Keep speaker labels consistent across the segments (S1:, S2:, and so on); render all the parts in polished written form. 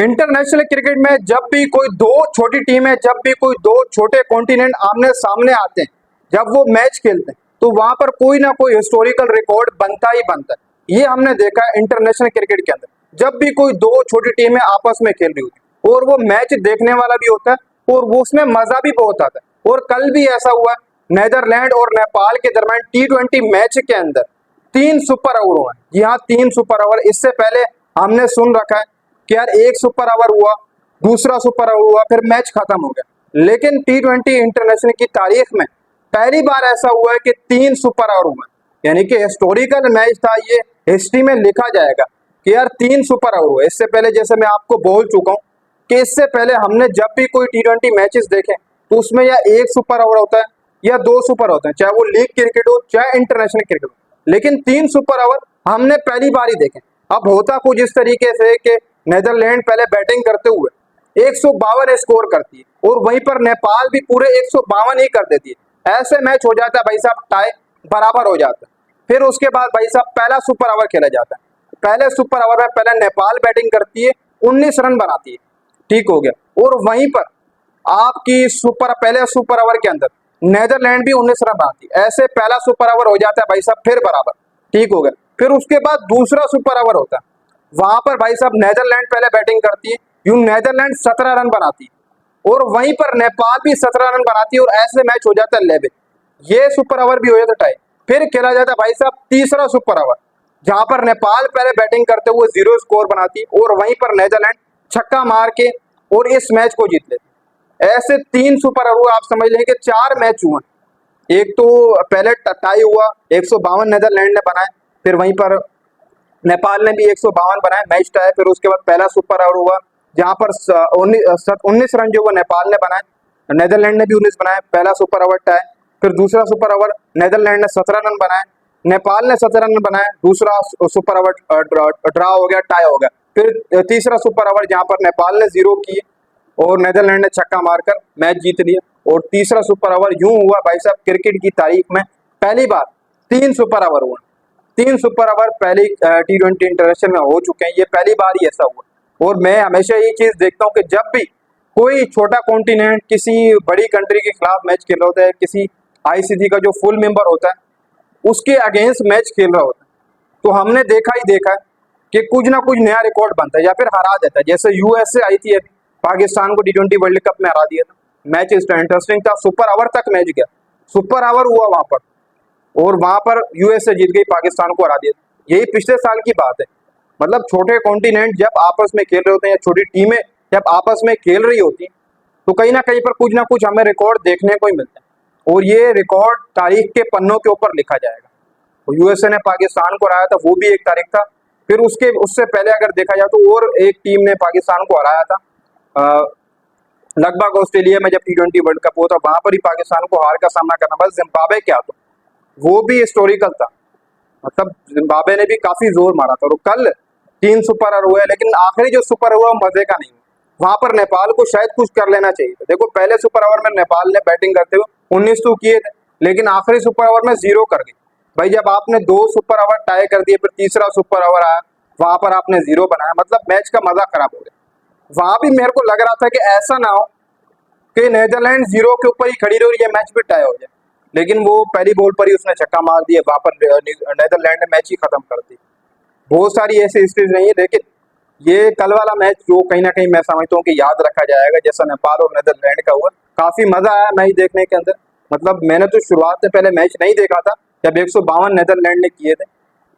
S1: International cricket में जब भी कोई दो छोटी टीमें, जब भी कोई दो छोटे कॉन्टिनेंट आमने सामने आते हैं, जब वो मैच खेलते हैं, तो वहां पर कोई ना कोई हिस्टोरिकल रिकॉर्ड बनता ही बनता है। ये हमने देखा है इंटरनेशनल क्रिकेट के अंदर, जब भी कोई दो छोटी टीमें आपस में खेल रही होती और वो मैच देखने वाला भी होता है और वो उसमें मजा भी बहुत आता है। और कल भी ऐसा हुआ, नेदरलैंड और नेपाल के दरमियान T20 मैच के अंदर 3 सुपर ओवर हुए। जी हाँ, 3 सुपर ओवर। इससे पहले हमने सुन रखा है कि यार 1 सुपर ओवर हुआ, दूसरा सुपर ओवर हुआ, फिर मैच खत्म हो गया। लेकिन T20 इंटरनेशनल की तारीख में पहली बार ऐसा हुआ है कि 3 सुपर ओवर हुए, यानी कि हिस्टोरिकल मैच था। ये हिस्ट्री में लिखा जाएगा कि यार 3 सुपर ओवर हुए। इससे पहले जैसे मैं आपको बोल चुका हूँ कि इससे पहले हमने जब भी कोई T20 मैचेस देखे तो उसमें या 1 सुपर ओवर होता है या 2 सुपर होते हैं, चाहे वो लीग क्रिकेट हो चाहे इंटरनेशनल क्रिकेट हो। लेकिन 3 सुपर ओवर हमने पहली बार ही देखे। अब होता कुछ इस तरीके से कि नेदरलैंड पहले बैटिंग करते हुए 152 स्कोर करती है और वहीं पर नेपाल भी पूरे 152 ही कर देती है। ऐसे मैच हो जाता है भाई साहब, टाई बराबर हो जाता है। फिर उसके बाद भाई साहब पहला सुपर ओवर खेला जाता है। पहले सुपर ओवर में पहले नेपाल बैटिंग करती है, 19 रन बनाती है, ठीक हो गया। और वहीं पर आपकी पहले सुपर ओवर के अंदर नेदरलैंड भी 19 रन बनाती है। ऐसे पहला सुपर ओवर हो जाता है भाई साहब, फिर बराबर, ठीक हो गया। फिर उसके बाद दूसरा सुपर ओवर होता है, वहां पर भाई साहब नेदरलैंड पहले बैटिंग करती है, यूं नेदरलैंड 17 रन बनाती है और वहीं पर नेपाल भी 17 रन बनाती है और ऐसे मैच हो जाता है 11। ये सुपर ओवर भी हो जाता टाई। फिर खेला जाता है भाई साहब तीसरा सुपर ओवर, जहां पर नेपाल पहले बैटिंग करते हुए 0 स्कोर बनाती और वहीं पर नेदरलैंड छक्का मार के और इस मैच को जीत लेती। ऐसे 3 सुपर ओवर आप समझ लें कि 4 मैच हुए। एक तो पहले टाई हुआ, 152 नेदरलैंड ने बनाए, फिर वहीं पर नेपाल ने भी 152 बनाए, मैच टाई। फिर उसके बाद पहला सुपर ओवर हुआ जहां पर 19 रन जो वो नेपाल ने बनाए, नेदरलैंड ने भी 19 बनाए, पहला सुपर ओवर टाई। फिर दूसरा सुपर ओवर नेदरलैंड ने 17 रन बनाए, नेपाल ने 17 रन बनाए, दूसरा सुपर ओवर ड्रा हो गया, टाई हो गया। फिर तीसरा सुपर ओवर जहां पर नेपाल ने 0 किए और नेदरलैंड ने छक्का मारकर मैच जीत लिया। और तीसरा सुपर ओवर यूं हुआ भाई साहब, क्रिकेट की तारीख में पहली बार 3 सुपर ओवर हुआ। 3 सुपर ओवर पहली T20 इंटरनेशनल में हो चुके हैं, ये पहली बार ही ऐसा हुआ। और मैं हमेशा ये चीज देखता हूँ कि जब भी कोई छोटा कॉन्टिनेंट किसी बड़ी कंट्री के खिलाफ मैच खेल रहा होता है, किसी ICC का जो फुल मेंबर होता है उसके अगेंस्ट मैच खेल रहा होता है, तो हमने देखा ही देखा है कि कुछ ना कुछ नया रिकॉर्ड बनता है या फिर हरा देता है। जैसे USA आई थी अभी, पाकिस्तान को T20 वर्ल्ड कप में हरा दिया था। मैच इंटरेस्टिंग था, सुपर ओवर तक मैच गया, सुपर ओवर हुआ वहां पर और वहां पर USA जीत गई, पाकिस्तान को हरा दिया। यही पिछले साल की बात है। मतलब छोटे कॉन्टिनेंट जब आपस में खेल रहे होते हैं या छोटी टीमें जब आपस में खेल रही होती तो कहीं ना कुछ हमें रिकॉर्ड देखने को ही मिलता है और ये रिकॉर्ड तारीख के पन्नों के ऊपर लिखा जाएगा। तो USA ने पाकिस्तान को हराया था, वो भी एक तारीख था। फिर उससे पहले अगर देखा जाए तो और एक टीम ने पाकिस्तान को हराया था, लगभग ऑस्ट्रेलिया में जब T20 वर्ल्ड कप हुआ था, वहां पर ही पाकिस्तान को हार का सामना करना पड़ा। जिम्बाब्वे क्या था, वो भी हिस्टोरिकल था, मतलब जिम्बाब्वे ने भी काफी जोर मारा था। और कल 3 सुपर ओवर हुए, लेकिन आखिरी जो सुपर हुआ मजे का नहीं। वहां पर नेपाल को शायद कुछ कर लेना चाहिए था। देखो पहले सुपर ओवर में नेपाल ने बैटिंग करते हुए 19 तो किए थे, लेकिन आखिरी सुपर ओवर में 0 कर गई। भाई जब आपने 2 सुपर ओवर टाई कर दिए, फिर तीसरा सुपर ओवर आया, वहां पर आपने 0 बनाया, मतलब मैच का मजा खराब हो गया। वहां भी मेरे को लग रहा था कि ऐसा ना हो कि नेदरलैंड 0 के ऊपर ही खड़ी रही और ये मैच भी टाई हो जाए, लेकिन वो पहली बॉल पर ही उसने छक्का मार दिया, वहां पर नेदरलैंड ने मैच ही खत्म कर दी। बहुत सारी ऐसी हिस्ट्रीज नहीं है, लेकिन ये कल वाला मैच जो कहीं ना कहीं मैं समझता हूँ कि याद रखा जाएगा, जैसा नेपाल और नेदरलैंड का हुआ। काफी मजा आया मैच देखने के अंदर। मतलब मैंने तो शुरुआत से पहले मैच नहीं देखा था जब 152 नेदरलैंड ने किए थे,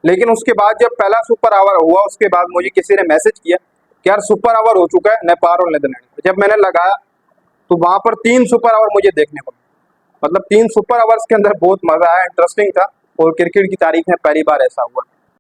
S1: लेकिन उसके बाद जब पहला सुपर ओवर हुआ उसके बाद मुझे किसी ने मैसेज किया कि यार सुपर ओवर हो चुका है नेपाल और नेदरलैंड। जब मैंने लगाया तो वहां पर 3 सुपर ओवर मुझे देखने को, मतलब 3 सुपर ओवर्स के अंदर बहुत मजा आया, इंटरेस्टिंग था और क्रिकेट की तारीख में पहली बार ऐसा हुआ।